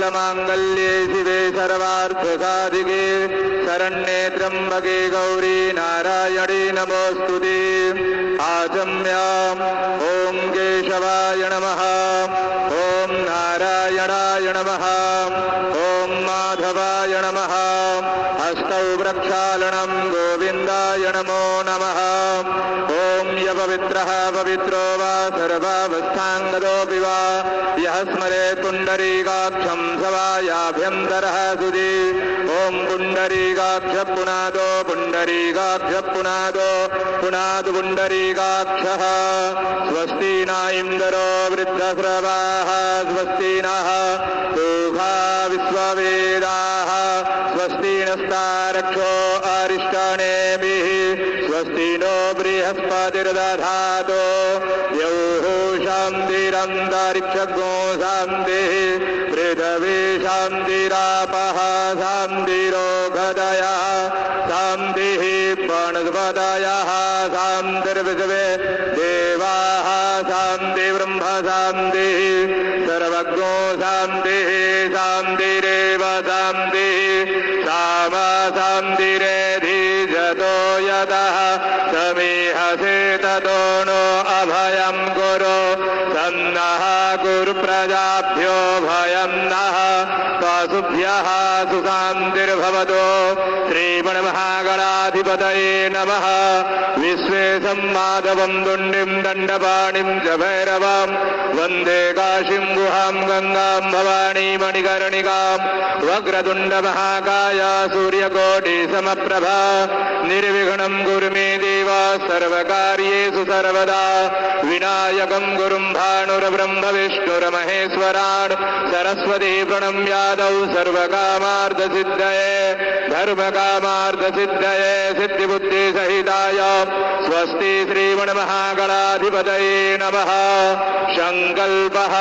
सर्वमङ्गलमाङ्गल्ये शिवे सर्वार्थसाधिके शरण्ये त्र्यम्बके गौरी नारायणी नमोऽस्तुते। आचम्याम् ॐ केशवाय नमः, ॐ नारायणाय नमः, ॐ माधवाय नमः। हस्तौ प्रक्षालनं गोविन्दाय नमो नमः। ॐ यपवित्रः पवित्रो वा सर्वावस्थाङ्गतोऽपि वा यः स्मरेत् पुण्डरीकाक्षं स वा याभ्यन्तरः सुधि। ॐ पुण्डरीकाक्ष पुनादो पुण्डरीकाक्ष पुनादो पुनादु पुण्डरीकाक्षः। स्वस्ति न इन्द्रो वृद्धस्रवाः, स्वस्ति नः पूषा विश्ववेदाः, स्वस्ति नस्तारक्षो अरिष्टानेभिः, स्वस्ति नो बृहस्पतिर्दधातु। द्यौः शान्तिरन्तरिक्षगो शान्तिः, पृथिवी शान्तिरापः शान्तिरोगदयः, शान्तिः वनस्पतयः शान्तिर्विश्वे देवाः, शान्ति ब्रह्म शान्तिः, सर्वज्ञो शान्तिः, शान्तिरेव शान्तिः, सामा शान्तिरेधिजतो यतः समीहसे ततो नो अभयं कुरु। सन्नः कुरु प्रजाभ्यो भयं नः, पशुभ्यः सुशान्तिर्भवतु। श्रीमन्महागणाधिपतये नमः। विश्वेशं माधवं दुण्डिं दण्डपाणिं च भैरवं वन्दे काशीं गुहां गङ्गां भवानी मणिकर्णिकां। वक्रतुण्डमहाकाय सूर्यकोटिसमप्रभा, निर्विघ्नं कुरु मे देव सर्वकार्येषु सर्वदा। विनायकं गुरुं भानुर्ब्रह्म विष्णुर्महेश्वरान्, सरस्वती प्रणम्यादौ सर्वकामार्थसिद्धये धर्मकामार्थसिद्धये सिद्धिबुद्धिसहिताय स्वस्ति श्रीमन्महागणाधिपतये नमः। संकल्पः